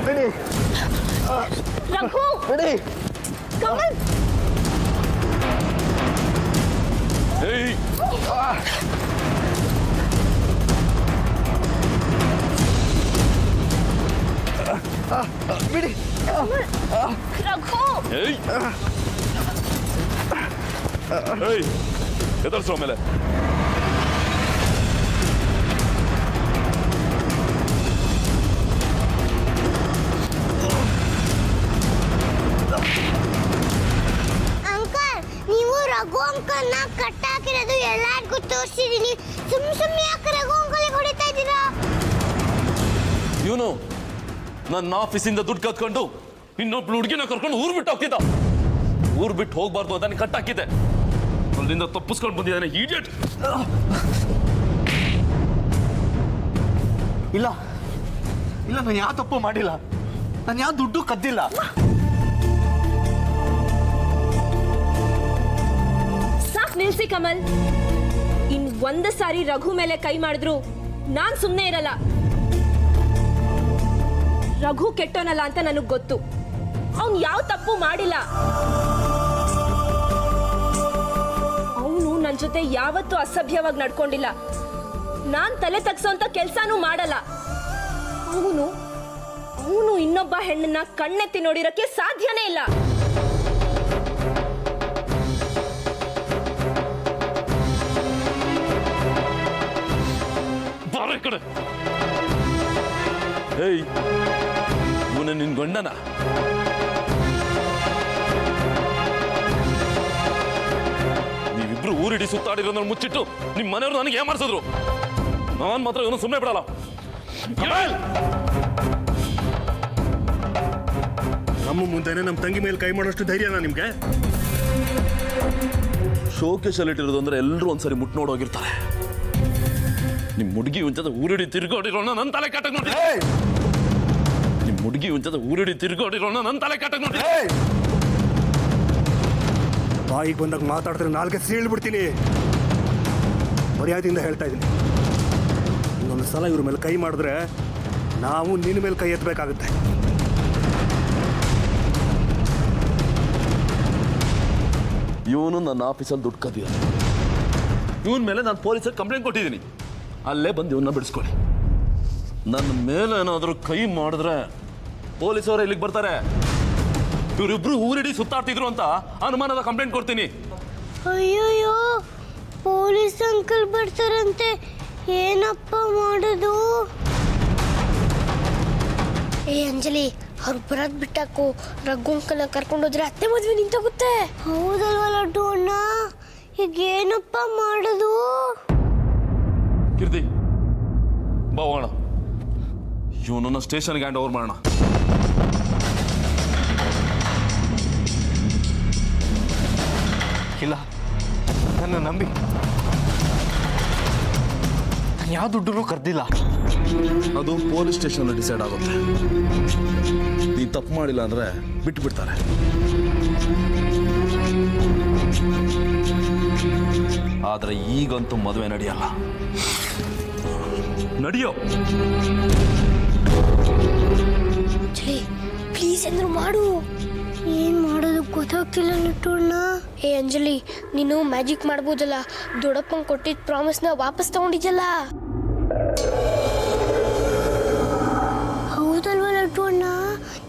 ಬಿಡಿ ರಘು ಬಿಡಿ ಕಮಲ್ ಬಿಡಿ ರಘು ಎದರ್ಸೋ ಮೇಲೆ ನೀವು ರಘು ಅಂಕಲ್ನ ಕಟ್ಟಾಕಿರೋದು ಎಲ್ಲರಿಗೂ ತೋರಿಸಿದೀನಿ. ಸುಮ್ಮನೆ ಯಾಕೆ ರಘು ಅಂಕಲ್ಗೆ ಹೊಡಿತಾ ಇದ್ದೀರಾ? ಇವನು ನನ್ನ ಆಫೀಸಿಂದ ದುಡ್ಡು ಕತ್ಕೊಂಡು ಇನ್ನೊಬ್ಳು ಹುಡುಗಿನ ಕರ್ಕೊಂಡು ಊರ್ ಬಿಟ್ಟು ಹೋಗ್ತಿದ್ದ. ಊರ್ ಬಿಟ್ಟು ಹೋಗ್ಬಾರ್ದು ಅದನ್ನ ಕಟ್ಟಾಕಿದ್ದೆ. ಅಲ್ಲಿಂದ ತಪ್ಪಿಸ್ಕೊಂಡು ಬಂದಿದ್ದಾನೆ ಈಡಿಯಟ್. ಇಲ್ಲ ಇಲ್ಲ, ನಾನು ಯಾವ ತಪ್ಪು ಮಾಡಿಲ್ಲ. ನಾನು ಯಾವ ದುಡ್ಡು ಕದ್ದಿಲ್ಲ. ಸಾಕ್ ನಿಲ್ಸಿ ಕಮಲ್. ಒಂದು ಸಾರಿ ರಘು ಮೇಲೆ ಕೈ ಮಾಡಿದ್ರು ನಾನ್ ಸುಮ್ಮನೆ ಇರಲ್ಲ. ರಘು ಕೆಟ್ಟೋನಲ್ಲ ಅಂತ ನನಗ್ ಗೊತ್ತು. ಅವನು ಯಾವ ತಪ್ಪು ಮಾಡಿಲ್ಲ. ಅವನು ನನ್ನ ಜೊತೆ ಯಾವತ್ತೂ ಅಸಭ್ಯವಾಗಿ ನಡ್ಕೊಂಡಿಲ್ಲ. ನಾನ್ ತಲೆ ತಗ್ಸೋಂತ ಕೆಲ್ಸಾನು ಮಾಡಲ್ಲ. ಅವನು ಇನ್ನೊಬ್ಬ ಹೆಣ್ಣನ್ನ ಕಣ್ಣೆತ್ತಿ ನೋಡಿರಕ್ಕೆ ಸಾಧ್ಯನೇ ಇಲ್ಲ. ಕಡೆ ಇವನ ನಿನ್ ಗಂಡನ ನೀವಿಬ್ರು ಊರಿಡಿ ಸುತ್ತಾಡಿರೋದ್ರ ಮುಚ್ಚಿಟ್ಟು ನಿಮ್ ಮನೆಯವರು ನನಗೆ ಏಮಾರಿಸಿದ್ರು. ನಾನ್ ಮಾತ್ರ ಇವನು ಸುಮ್ಮನೆ ಬಿಡಲ್ಲ. ನಮ್ಮ ಮುಂದೆನೆ ನಮ್ಮ ತಂಗಿ ಮೇಲೆ ಕೈ ಮಾಡೋಷ್ಟು ಧೈರ್ಯನಾ ನಿಮ್ಗೆ? ಶೋಕೇಶಲ್ಲಿ ಇಟ್ಟಿರೋದು ಅಂದ್ರೆ ಎಲ್ಲರೂ ಒಂದ್ಸರಿ ಮುಟ್ ನೋಡೋಗಿರ್ತಾರೆ. ನಿಮ್ ಹುಡುಗಿ ಒಂಚದ ಊರಿಡಿ ತಿರ್ಗೋಡಿರೋಣ ನನ್ನ ತಲೆ ಕಾಟಕ್ ನೋಡಿ. ನಿಮ್ ಹುಡುಗಿ ಒಂಚದ ಊರಿಡಿ ತಿರ್ಗೋಡಿರೋಣ ನನ್ನ ತಲೆ ಕಾಟಕ್ ನೋಡಿ. ಬಾಯಿಗೆ ಬಂದಾಗ ಮಾತಾಡಿದ್ರೆ ನಾಲ್ಗೆ ಸೀಳ್ಬಿಡ್ತೀನಿ. ಮರ್ಯಾದೆಯಿಂದ ಹೇಳ್ತಾ ಇದ್ದೀನಿ. ಇನ್ನೊಂದು ಸಲ ಇವ್ರ ಮೇಲೆ ಕೈ ಮಾಡಿದ್ರೆ ನಾವು ನಿನ್ನ ಮೇಲೆ ಕೈ ಎತ್ತಬೇಕಾಗುತ್ತೆ. ಇವನು ನನ್ನ ಆಫೀಸಲ್ಲಿ ದುಡ್ಡು ಕದ್ದಿದ್ದಾನೆ. ಇವನ ಮೇಲೆ ನಾನು ಪೊಲೀಸರಿಗೆ ಕಂಪ್ಲೇಂಟ್ ಕೊಟ್ಟಿದ್ದೀನಿ. ಅಲ್ಲೇ ಬಂದು ಇವನ್ನ ಬಿಡಿಸ್ಕೊಳ್ಳಿ. ನನ್ನ ಮೇಲೆ ಏನಾದರೂ ಕೈ ಮಾಡಿದ್ರೆ ಪೊಲೀಸವರು ಇಲ್ಲಿಗೆ ಬರ್ತಾರೆ. ಇವರಿಬ್ರು ಊರಿಡಿ ಸುತ್ತಾಡ್ತಿದ್ರು ಅಂತ ಅನುಮಾನದ ಕಂಪ್ಲೇಂಟ್ ಕೊಡ್ತೀನಿ. ಅಯ್ಯೋಯ್ಯೋ, ಪೊಲೀಸ್ ಅಂಕಲ್ ಬರ್ತಾರಂತೆ. ಏನಪ್ಪ ಮಾಡೋದು? ಏ ಅಂಜಲಿ, ಅವ್ರು ಬರೋದ್ ಬಿಟ್ಟಾಕು. ರಘು ಅಂಕಲ್ನ ಕರ್ಕೊಂಡೋದ್ರೆ ಅತ್ತೆ ಮದ್ವೆ ನಿಂತೋಗುತ್ತೆ. ಹೌದಲ್ವ ಲಡ್ಡು ಅಣ್ಣ, ಈಗ ಏನಪ್ಪ ಮಾಡೋದು? ಕೀರ್ತಿ ಬಾ ಹೋಗೋಣ. ಇವನನ್ನ ಸ್ಟೇಷನ್ಗೆ ಹ್ಯಾಂಡ್ ಓವರ್ ಮಾಡೋಣ. ಇಲ್ಲ, ನನ್ನ ನಂಬಿ. ನಾನು ಯಾವ ದುಡ್ಡು ಕರ್ದಿಲ್ಲ. ಅದು ಪೊಲೀಸ್ ಸ್ಟೇಷನ್ ಡಿಸೈಡ್ ಆಗುತ್ತೆ. ನೀ ತಪ್ಪು ಮಾಡಿಲ್ಲ ಅಂದ್ರೆ ಬಿಟ್ಟು ಬಿಡ್ತಾರೆ. ಆದ್ರೆ ಈಗಂತೂ ಮದುವೆ ನಡೆಯಲ್ಲ. ನಡೆಯೋ ಪ್ಲೀಸ್ ಅಂದ್ರು ಮಾಡು. ಏನ್ ಮಾಡೋದು ಗೊತ್ತಾಗ್ತಿಲ್ಲ ಲಟ್ಟಣ್ಣ. ಏ ಅಂಜಲಿ, ನೀನು ಮ್ಯಾಜಿಕ್ ಮಾಡ್ಬೋದಲ್ಲ. ದೊಡ್ಡಪ್ಪಂಗೆ ಕೊಟ್ಟಿದ್ದ ಪ್ರಾಮಿಸ್ನ ವಾಪಸ್ ತಗೊಂಡಿದ್ದಲ್ಲ. ಹೌದಲ್ವ ಲಟ್ಟಣ್ಣ,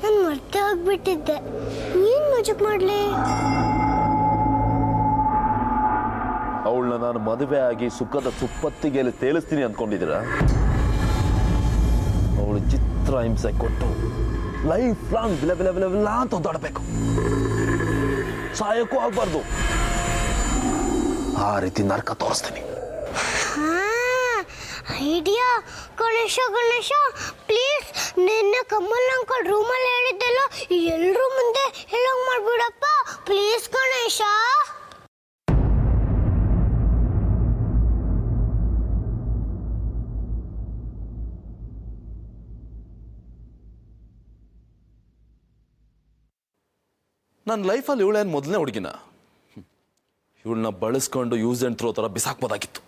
ನಾನು ಮರ್ತೆ ಆಗ್ಬಿಟ್ಟಿದ್ದೆ. ಏನ್ ಮ್ಯಾಜಿಕ್ ಮಾಡ್ಲಿ? ಅವಳನ್ನ ನಾನು ಮದುವೆ ಆಗಿ ಸುಖದ ಸುಪ್ಪತ್ತಿಗೆ ತೇಲಿಸ್ತೀನಿ ಅಂದ್ಕೊಂಡಿದ್ದೀರ? ಅವಳು ಚಿತ್ರ ಹಿಂಸೆ ಕೊಟ್ಟು ಲೈಫ್ ಲಾಂಗ್ ಬಿಲ ಬಿಲ ಬಿಲ ಬಿಲ ಅಂತ ಒದ್ದಾಡಬೇಕು. ಸಾಯಕ್ಕೂ ಆಗ್ಬಾರ್ದು. ಆ ರೀತಿ ನರಕ ತೋರಿಸ್ತೀನಿ. ಐಡಿಯಾ. ಗಣೇಶ ಗಣೇಶ, ಪ್ಲೀಸ್ ನಿನ್ನ ಕಮಲ್ ಅಂಕಲ್ ರೂಮಲ್ಲಿ ಹೇಳಿದ್ದೆಲ್ಲ ಎಲ್ಲರೂ ಮುಂದೆ ಹೇಳಂಗ್ ಮಾಡ್ಬಿಡಪ್ಪ ಪ್ಲೀಸ್ ಗಣೇಶ. ನನ್ನ ಲೈಫಲ್ಲಿ ಇವಳೇನು ಮೊದಲನೇ ಹುಡುಗಿನ. ಇವಳನ್ನ ಬಳಸ್ಕೊಂಡು ಯೂಸ್ ಆ್ಯಂಡ್ ಥ್ರೋ ಥರ ಬಿಸಾಕ್ಬೋದಾಗಿತ್ತು.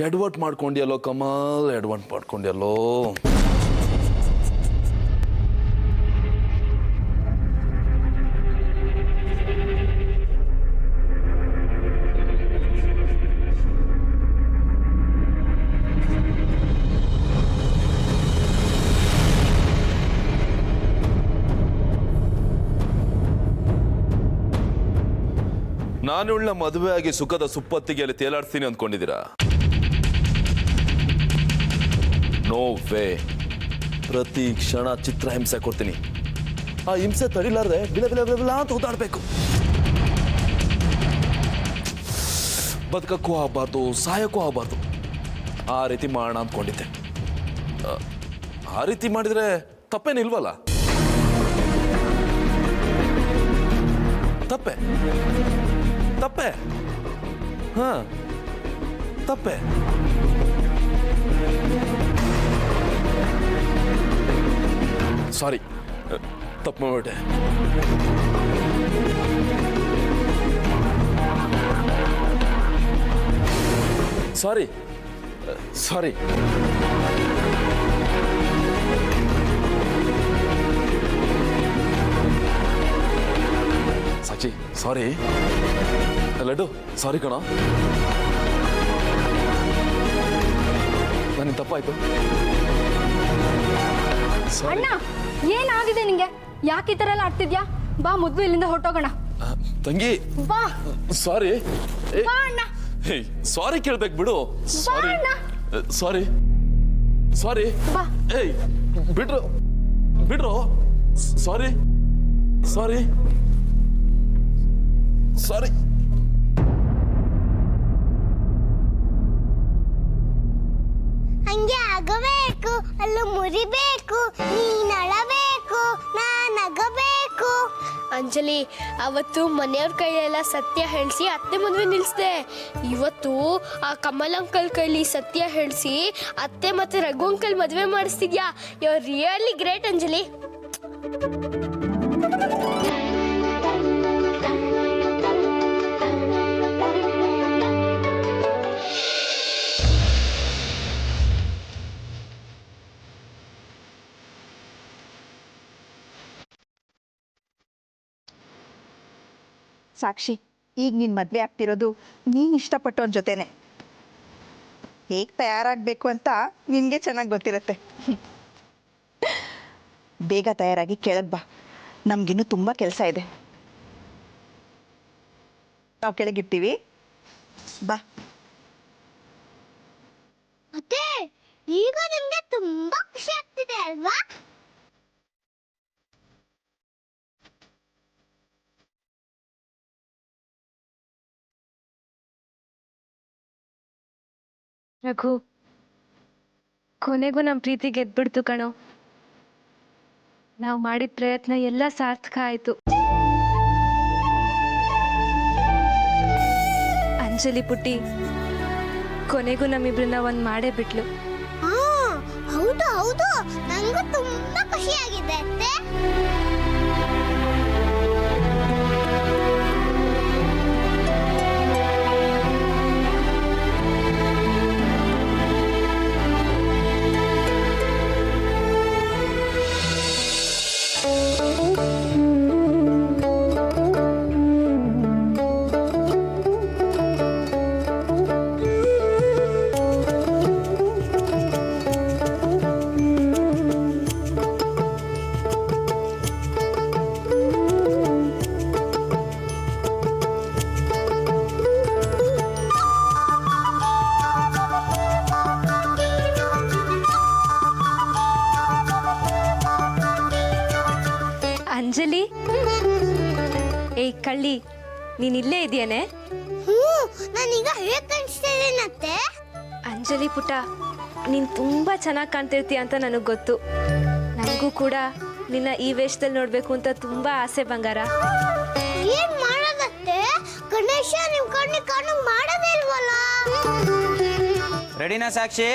ಎಡ್ವರ್ಟ್ ಮಾಡ್ಕೊಂಡ್ಯಲ್ಲೋ ಕಮಲ್, ಎಡ್ವರ್ಟ್ ಮಾಡ್ಕೊಂಡ್ಯಲ್ಲೋ. ನಾನು ಇವಳನ್ನ ಮದುವೆ ಆಗಿ ಸುಖದ ಸುಪ್ಪತ್ತಿಗೆಯಲ್ಲಿ ತೇಲಾಡ್ತೀನಿ ಅಂದ್ಕೊಂಡಿದ್ದೀರಾ? No way. ಪ್ರತಿ ಕ್ಷಣ ಚಿತ್ರ ಹಿಂಸೆ ಕೊಡ್ತೀನಿ. ಆ ಹಿಂಸೆ ತಡಿಲಾರ್ದೆ ಬಿಲ ಬಿಲ ಬಿಲ ಬಿಲ ಅಂತ ಓದಾಡ್ಬೇಕು. ಬದುಕಕ್ಕೂ ಆಗಬಾರ್ದು, ಸಾಯಕ್ಕೂ ಆಗಬಾರ್ದು. ಆ ರೀತಿ ಮಾಡೋಣ ಅಂದ್ಕೊಂಡಿದ್ದೆ. ಆ ರೀತಿ ಮಾಡಿದ್ರೆ ತಪ್ಪೇನಿಲ್ವಲ್ಲ? ತಪ್ಪೆ ತಪ್ಪೆ ಹಾ ತಪ್ಪೆ. ಸಾರಿ, ತಪ್ಪು ಮಾಡ್ಬಿಟ್ಟೆ. ಸಾರಿ ಸಾರಿ. ಸಾಕ್ಷಿ ಸಾರಿ. ಲಡ್ಡು ಸಾರಿ ಕಣ, ನನಗೆ ತಪ್ಪಾಯ್ತು. ಅಣ್ಣ ಏನಾಗಿದೆ ನಿಂಗೆ? ಯಾಕೆ ಈ ತರ ಎಲ್ಲ ಆಡ್ತಿದ್ಯಾ? ಬಾ ಮೊದ್ಲು ಇಲ್ಲಿಂದ ಹೊರಟೋಗೋಣ. ತಂಗಿ ಬಾ. ಸಾರಿ. ಬಾ ಅಣ್ಣ. ಸಾರಿ ಕೇಳ್ಬೇಕು ಬಿಡು. ಸಾರಿ ಅಣ್ಣ. ಸಾರಿ ಸಾರಿ. ಬಾ. ಏಯ್ ಬಿಡ್ರು ಬಿಡ್ರು. ಸಾರಿ ಸಾರಿ ಸಾರಿ. ಹಂಗೆ ಆಗಬೇಕು, ಅಲ್ಲೂ ಮುರಿಬೇಕು, ನೀನ್ ಅಳಬೇಕು, ನಾನ್ ನಗಬೇಕು. ಅಂಜಲಿ, ಅವತ್ತು ಮನೆಯವ್ರ ಕೈಯೆಲ್ಲ ಸತ್ಯ ಹೇಳಿಸಿ ಅತ್ತೆ ಮದುವೆ ನಿಲ್ಸ್ದೆ. ಇವತ್ತು ಆ ಕಮಲ್ ಅಂಕಲ್ ಕೈಲಿ ಸತ್ಯ ಹೇಳಿಸಿ ಅತ್ತೆ ಮತ್ತೆ ರಘು ಅಂಕಲ್ ಮದುವೆ ಮಾಡಿಸ್ತಿದ್ಯಾ. You are really great Anjali. Sakshi, ಈಗ ನೀನು ಮದುವೆ ಆಗ್ತಿರೋದು ನೀನು ಇಷ್ಟಪಟ್ಟವನ ಜೊತೆನೆ. ಹೇಗೆ ತಯಾರಾಗಬೇಕು ಅಂತ ನಿನಗೆ ಚೆನ್ನಾಗಿ ಗೊತ್ತಿರುತ್ತೆ. ಬೇಗ ತಯಾರಾಗಿ ಕೆಳಗೆ ಬಾ, ನಮಗಿನ್ನೂ ತುಂಬ ಕೆಲಸ ಇದೆ. ನಾವು ಕೆಳಗಿರ್ತೀವಿ, ಬಾ. ಮತ್ತೆ ಈಗ ನಿಮ್ಗೆ ತುಂಬಾ ಖುಷಿ ಆಗ್ತಿದೆ ಅಲ್ವಾ? ರಘು, ಕೊನೆಗೂ ನಮ್ಮ ಪ್ರೀತಿ ಗೆದ್ಬಿಡ್ತು ಕಣೋ. ನಾವು ಮಾಡಿದ ಪ್ರಯತ್ನ ಎಲ್ಲ ಸಾರ್ಥಕ ಆಯ್ತು. ಅಂಜಲಿ ಪುಟ್ಟಿ ಕೊನೆಗೂ ನಮ್ಮಿಬ್ರನ್ನ ಒಂದ್ ಮಾಡೇ ಬಿಟ್ಲು. ಹೌದು ಹೌದು, ನಂಗೂ ತುಂಬಾ ಖುಷಿಯಾಗಿದೆ ಅತ್ತೆ. ಅಂಜಲಿ, ಏಯ್ ಕಳ್ಳಿ, ನೀನ್ ಇಲ್ಲೇ ಇದೆಯೇನೆ? ನಾನೀಗ ಹೇಗೆ ಕಾಣಿಸ್ತಾ ಇದ್ದೀನತ್ತೆ? ಅಂಜಲಿ ಪುಟ, ನೀನ್ ತುಂಬಾ ಚೆನ್ನಾಗಿ ಕಾಣ್ತಿರ್ತೀಯ ಅಂತ ನನಗೆ ಗೊತ್ತು. ನನಗೂ ಕೂಡ ನಿನ್ನ ಈ ವೇಷದಲ್ಲಿ ನೋಡ್ಬೇಕು ಅಂತ ತುಂಬಾ ಆಸೆ ಬಂಗಾರ. ಏನ್ ಮಾಡೋದತ್ತೆ? ಗಣೇಶ ನಿಮ್ ಕಣ್ಣಿ ಕಾಣು ಮಾಡೋದೇ ಇಲ್ವಲ್ಲ? ರೆಡಿನಾ ಸಾಕ್ಷಿ?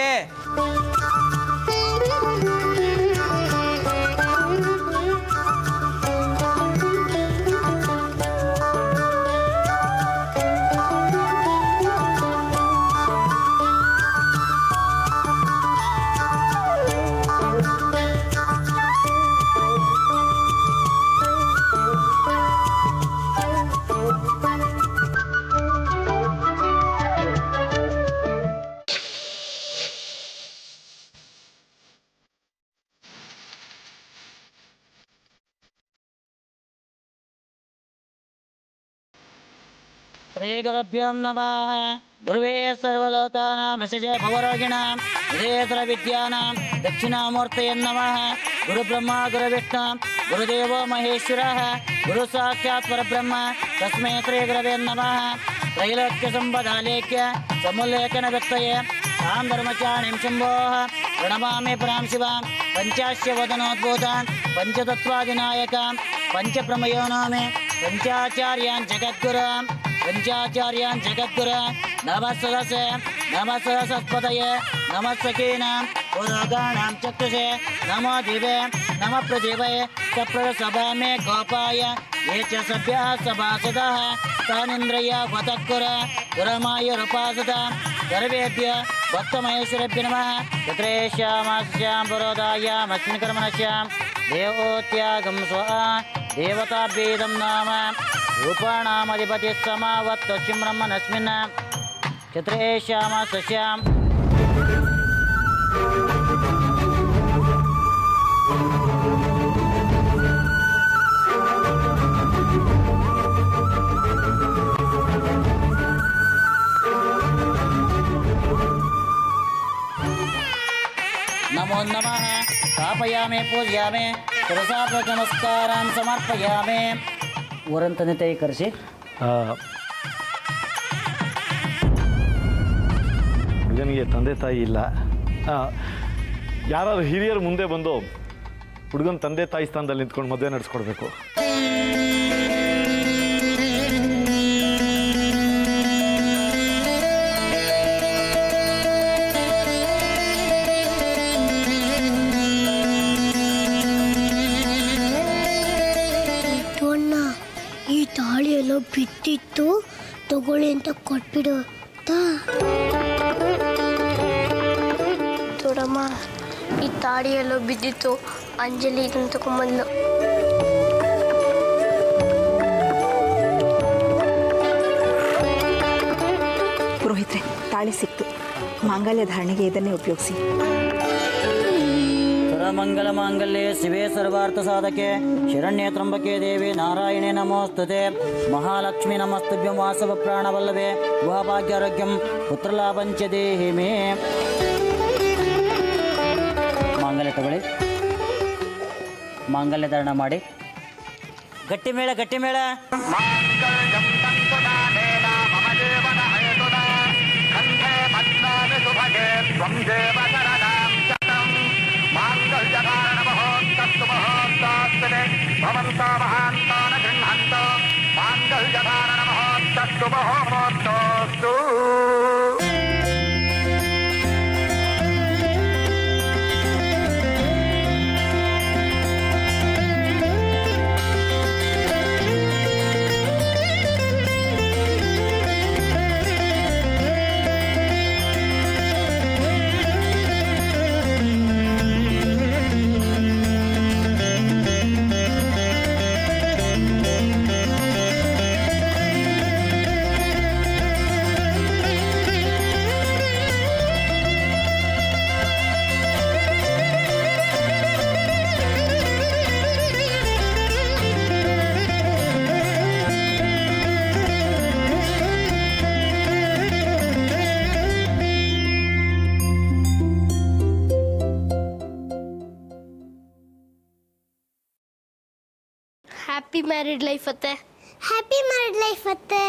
श्रीगुरुभ्यो नमः गुरुवे सर्वलोकानां भवरोगिणां विद्यानां दक्षिणामूर्तये नमः गुरुब्रह्मा गुरुविष्णु गुरुदेवो महेश्वरः गुरुसाक्षात् परब्रह्म तस्मै श्रीगुरवे नमः त्रैलोक्यसम्पदालेख्य समुल्लेखनव्यक्तये तां धर्मचारिणीं शम्भोः प्रणमामि परां शिवां पञ्चाश्यवदनोद्भूतान् पञ्चतत्त्वादिनायकां पञ्चप्रमयोनामे पंचाचार्यान् जगद्गुरान् नमः सरस्वतये नमः सखीनां पुरोगाणां चक्षुषे नमो दिवे नमः पृथिवे सप्रसभा मे गोपाय ये च सभ्याः सभासदाः तानिन्द्रिया वतकुर गुरमायुरुपासतां सर्वेभ्य भक्तमहेश्वरेभ्य नमः तत्रेश्यामास्यां पुरोदायामस्मिन् कर्मणस्यां देवोत्यागं स्वः देवताभेदं नाम रूपाणामधिपतिः समावत्तस्मिन् ब्रह्मणस्मिन् चत्रेश्यामास्यां नमो नमः स्थापयामि पूजयामि शिरसा नमस्कारान् समर्पयामि ಊರಂತನೇ ತೈ ಕರೆಸಿ ಹುಡುಗನಿಗೆ ತಂದೆ ತಾಯಿ ಇಲ್ಲ. ಯಾರಾದ್ರು ಹಿರಿಯರು ಮುಂದೆ ಬಂದು ಹುಡುಗನ ತಂದೆ ತಾಯಿ ಸ್ಥಾನದಲ್ಲಿ ನಿಂತ್ಕೊಂಡು ಮದುವೆ ನಡೆಸ್ಕೊಡ್ಬೇಕು. ಈ ತಾಳಿ ಎಲ್ಲ ಬಿದ್ದಿತ್ತು ತಗೊಳ್ಳಿ ಅಂತ ಕೊಟ್ಬಿಡು ದೊಡ್ಡಮ್ಮ. ಈ ತಾಳಿ ಎಲ್ಲ ಬಿದ್ದಿತ್ತು, ಅಂಜಲಿ ಇದನ್ನು ತಗೊಂಬಂದ್ಲು. ಪುರೋಹಿತ್ರೆ, ತಾಳಿ ಸಿಕ್ತು. ಮಾಂಗಲ್ಯ ಧಾರಣೆಗೆ ಇದನ್ನೇ ಉಪಯೋಗಿಸಿ. ಸರ್ವಮಂಗಲ ಮಾಂಗಲ್ಯೆ ಶಿವೆ ಸರ್ವಾರ್ಥ ಸಾಧಕೆ ಶರಣ್ಯೆ ತ್ರ್ಯಂಬಕೆ ದೇವಿ ನಾರಾಯಣೆ ನಮೋಸ್ತುತೆ ಮಹಾಲಕ್ಷ್ಮಿ ನಮಸ್ತುಭ್ಯಂ ವಾಸವ ಪ್ರಾಣವಲ್ಲಭೆ ವಿವಾಹಭಾಗ್ಯಾರೋಗ್ಯಂ ಪುತ್ರಲಾಭಂಚ ದೇಹಿ ಮೇ. ಮಾಂಗಲ್ಯ ತಗೊಳ್ಳಿ, ಮಾಂಗಲ್ಯ ಧಾರಣ ಮಾಡಿ. ಗಟ್ಟಿ ಮೇಳ ಗಟ್ಟಿ ಮೇಳ. ಹ್ಯಾಪಿ ಮ್ಯಾರಿಡ್ ಲೈಫ್ ಅತ್ತೆ. ಹ್ಯಾಪಿ ಮ್ಯಾರಿಡ್ ಲೈಫ್ ಅತ್ತೆ.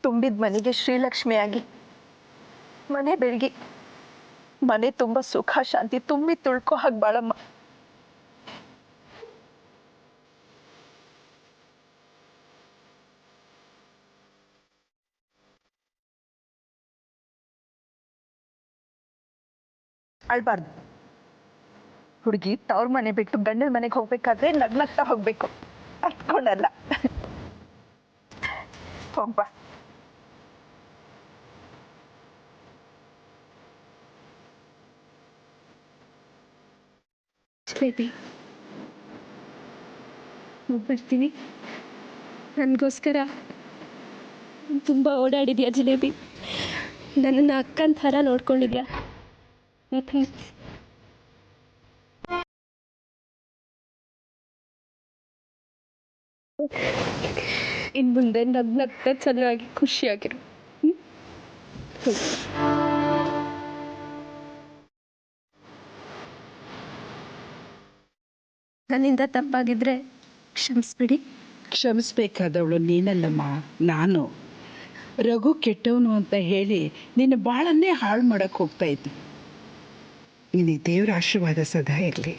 ತುಂಬಿದ ಮನೆಗೆ ಶ್ರೀಲಕ್ಷ್ಮಿಯಾಗಿ ಮನೆ ಬೆಳಗಿ ಮನೆ ತುಂಬ ಸುಖ ಶಾಂತಿ ತುಂಬಿ ತುಳ್ಕೋ ಹಾಗೆ ಬಾಳಮ್ಮ. ಅಳ್ಬಾರ್ದು. ಹುಡುಗಿ ತವ್ರ ಮನೆ ಬಿಟ್ಟು ಗಂಡನ ಮನೆಗೆ ಹೋಗ್ಬೇಕಾದ್ರೆ ನಗ್ನಗ್ತಾ ಹೋಗ್ಬೇಕು, ಅಟ್ಕೊಂಡಲ್ಲ. ಹೋಗ್ಬ. ಬೇಬಿ ಹೋಗ್ಬರ್ತೀನಿ. ನನಗೋಸ್ಕರ ತುಂಬ ಓಡಾಡಿದ್ಯಾ ಜಿಲೇಬಿ. ನನ್ನನ್ನು ಅಕ್ಕನ ಥರ ನೋಡ್ಕೊಂಡಿದ್ಯಾ. ಇನ್ನು ಮುಂದೆ ನಗ್ನಗ್ತಾ ಚೆನ್ನಾಗಿ ಖುಷಿಯಾಗಿರು. ನನ್ನಿಂದ ತಪ್ಪಾಗಿದ್ರೆ ಕ್ಷಮಿಸ್ಬಿಡಿ. ಕ್ಷಮಿಸ್ಬೇಕಾದವಳು ನೀನಲ್ಲಮ್ಮ, ನಾನು. ರಘು ಕೆಟ್ಟವನು ಅಂತ ಹೇಳಿ ನಿನ್ನ ಬಾಳನ್ನೇ ಹಾಳು ಮಾಡಕ್ಕೆ ಹೋಗ್ತಾ ಇದ್ದೆ. ನಿನಗೆ ದೇವರ ಆಶೀರ್ವಾದ ಸದಾ ಇರಲಿ.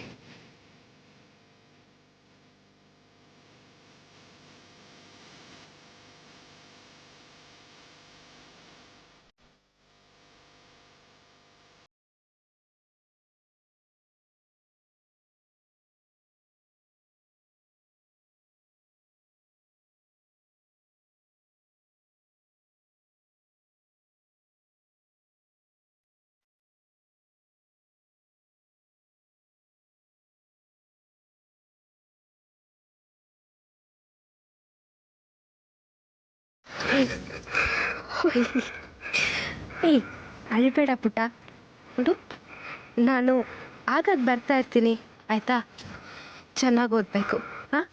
ಏಯ್ ಅಳ್ಬೇಡ ಪುಟ್ಟ. ನೋಡು, ನಾನು ಆಗಾಗ ಬರ್ತಾ ಇರ್ತೀನಿ, ಆಯಿತಾ? ಚೆನ್ನಾಗಿ ಓದಬೇಕು. ಹಾಂ,